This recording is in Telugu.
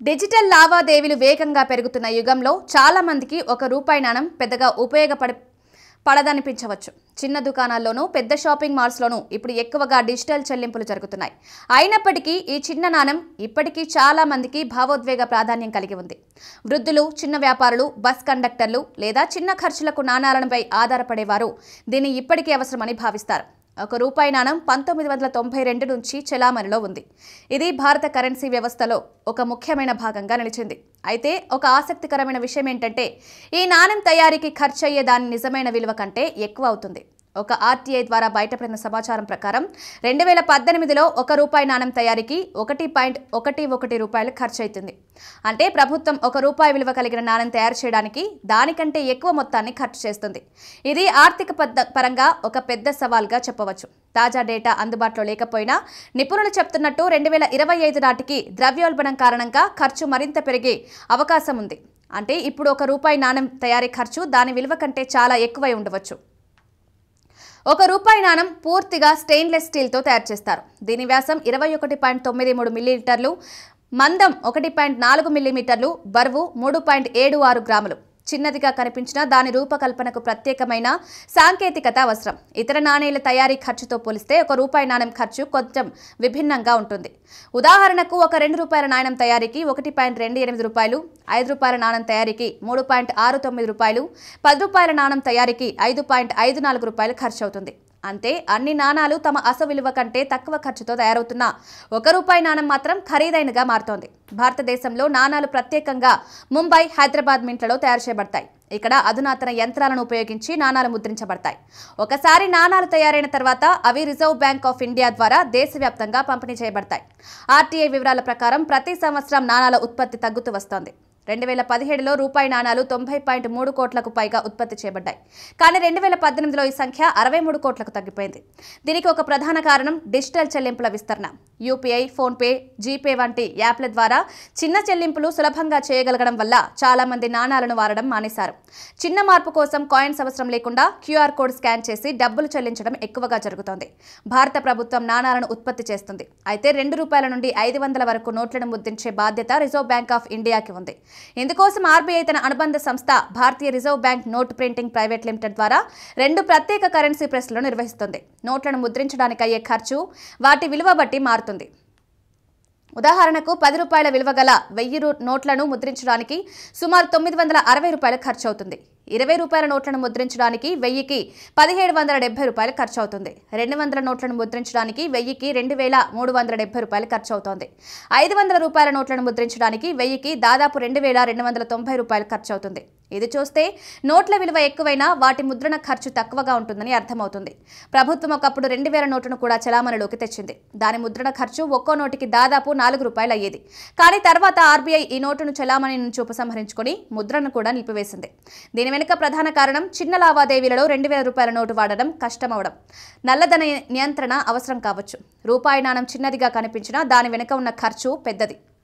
డిజిటల్ లావాదేవీలు వేగంగా పెరుగుతున్న యుగంలో చాలా మందికి ఒక రూపాయి నాణెం పెద్దగా పడదనిపించవచ్చు. చిన్న దుకాణాల్లోనూ పెద్ద షాపింగ్ మాల్స్లోనూ ఇప్పుడు ఎక్కువగా డిజిటల్ చెల్లింపులు జరుగుతున్నాయి. అయినప్పటికీ ఈ చిన్న నాణెం ఇప్పటికీ చాలా మందికి భావోద్వేగ ప్రాధాన్యం కలిగి ఉంది. వృద్ధులు, చిన్న వ్యాపారులు, బస్ కండక్టర్లు లేదా చిన్న ఖర్చులకు నాణాలపై ఆధారపడేవారు దీన్ని ఇప్పటికీ అవసరమని భావిస్తారు. ఒక రూపాయి నాణెం 1992 నుంచి చెలామణిలో ఉంది. ఇది భారత కరెన్సీ వ్యవస్థలో ఒక ముఖ్యమైన భాగంగా నిలిచింది. అయితే ఒక ఆసక్తికరమైన విషయం ఏంటంటే ఈ నాణెం తయారీకి ఖర్చు అయ్యే దాని నిజమైన విలువ కంటే ఎక్కువ అవుతుంది. ఒక ఆర్టీఐ ద్వారా బయటపడిన సమాచారం ప్రకారం 2018లో ఒక రూపాయి నాణెం తయారీకి 1.11 రూపాయలు ఖర్చు అవుతుంది. అంటే ప్రభుత్వం ఒక రూపాయి విలువ కలిగిన నాణెం తయారు చేయడానికి దానికంటే ఎక్కువ మొత్తాన్ని ఖర్చు చేస్తుంది. ఇది ఆర్థిక పరంగా ఒక పెద్ద సవాల్గా చెప్పవచ్చు. తాజా డేటా అందుబాటులో లేకపోయినా నిపుణులు చెప్తున్నట్టు 2025 నాటికి ద్రవ్యోల్బణం కారణంగా ఖర్చు మరింత పెరిగే అవకాశం ఉంది. అంటే ఇప్పుడు ఒక రూపాయి నాణెం తయారీ ఖర్చు దాని విలువ కంటే చాలా ఎక్కువై ఉండవచ్చు. ఒక రూపాయి నాణెం పూర్తిగా స్టెయిన్లెస్ స్టీల్తో తయారు చేస్తారు. దీని వ్యాసం 21.93 మిల్లీలీటర్లు, మందం 1.4 మిల్లీమీటర్లు, బరువు 3.76 గ్రాములు. చిన్నదిగా కనిపించిన దాని రూపకల్పనకు ప్రత్యేకమైన సాంకేతికత అవసరం. ఇతర నాణేల తయారీ ఖర్చుతో పోలిస్తే ఒక రూపాయి నాణెం ఖర్చు కొంచెం విభిన్నంగా ఉంటుంది. ఉదాహరణకు ఒక 2 రూపాయల నాణెం తయారీకి 1.28 రూపాయలు, 5 రూపాయల నాణెం తయారీకి 3.69 రూపాయలు, 10 రూపాయల నాణెం తయారీకి 5.54 రూపాయలు ఖర్చు అవుతుంది. అంటే అన్ని నాణాలు తమ అసలు విలువ కంటే తక్కువ ఖర్చుతో తయారవుతున్న ఒక రూపాయి నాణెం మాత్రం ఖరీదైనగా మారుతోంది. భారతదేశంలో నాణాలు ప్రత్యేకంగా ముంబై, హైదరాబాద్ మింట్లలో తయారు చేయబడతాయి. ఇక్కడ అధునాతన యంత్రాలను ఉపయోగించి నాణాలు ముద్రించబడతాయి. ఒకసారి నాణాలు తయారైన తర్వాత అవి రిజర్వ్ బ్యాంక్ ఆఫ్ ఇండియా ద్వారా దేశవ్యాప్తంగా పంపిణీ చేయబడతాయి. ఆర్టీఐ వివరాల ప్రకారం ప్రతి సంవత్సరం నాణాల ఉత్పత్తి తగ్గుతూ వస్తోంది. 2017లో రూపాయి నాణాలు 90.3 కోట్లకు పైగా ఉత్పత్తి చేయబడ్డాయి. కానీ 2018లో ఈ సంఖ్య 63 కోట్లకు తగ్గిపోయింది. దీనికి ఒక ప్రధాన కారణం డిజిటల్ చెల్లింపుల విస్తరణ. యూపీఐ, ఫోన్పే, జీపే వంటి యాప్ల ద్వారా చిన్న చెల్లింపులు సులభంగా చేయగలగడం వల్ల చాలా మంది నాణాలను వాడడం మానేశారు. చిన్న మార్పు కోసం కాయిన్స్ అవసరం లేకుండా క్యూఆర్ కోడ్ స్కాన్ చేసి డబ్బులు చెల్లించడం ఎక్కువగా జరుగుతోంది. భారత ప్రభుత్వం నాణాలను ఉత్పత్తి చేస్తుంది. అయితే 2 రూపాయల నుండి 500 వరకు నోట్లను ముద్రించే బాధ్యత రిజర్వ్ బ్యాంక్ ఆఫ్ ఇండియాకి ఉంది. ఇందుకోసం ఆర్బీఐ తన అనుబంధ సంస్థ Bharatiya reserve bank note printing private limited ద్వారా 2 ప్రత్యేక కరెన్సీ ప్రెస్లను నిర్వహిస్తుంది. నోట్లను ముద్రించడానికి అయ్యే ఖర్చు వాటి విలువ బట్టి మారుతుంది. ఉదాహరణకు 10 రూపాయల విలువ గల 1000 నోట్లను ముద్రించడానికి సుమారు 960 రూపాయలు ఖర్చు అవుతుంది. 20 రూపాయల నోట్లను ముద్రించడానికి 1000కి 1770 రూపాయలు ఖర్చు అవుతుంది. 200 నోట్లను ముద్రించడానికి 1000కి 2370 రూపాయలు ఖర్చు అవుతుంది. 500 రూపాయల నోట్లను ముద్రించడానికి 1000కి దాదాపు 2290 రూపాయలు ఖర్చు అవుతుంది. ఇది చూస్తే నోట్ల విలువ ఎక్కువైనా వాటి ముద్రణ ఖర్చు తక్కువగా ఉంటుందని అర్థమవుతుంది. ప్రభుత్వం ఒకప్పుడు 2000 నోటును కూడా చలామణిలోకి తెచ్చింది. దాని ముద్రణ ఖర్చు ఒక్కో నోటికి దాదాపు 4 రూపాయలు అయ్యేది. కానీ తర్వాత ఆర్బీఐ ఈ నోటును చలామణి నుంచి ఉపసంహరించుకొని ముద్రను కూడా నిలిపివేసింది. దీని వెనుక ప్రధాన కారణం చిన్న లావాదేవీలలో 2000 రూపాయల నోటు వాడడం కష్టమవడం. నల్లధన నియంత్రణ అవసరం కావచ్చు. రూపాయి నాణెం చిన్నదిగా కనిపించినా దాని వెనుక ఉన్న ఖర్చు పెద్దది.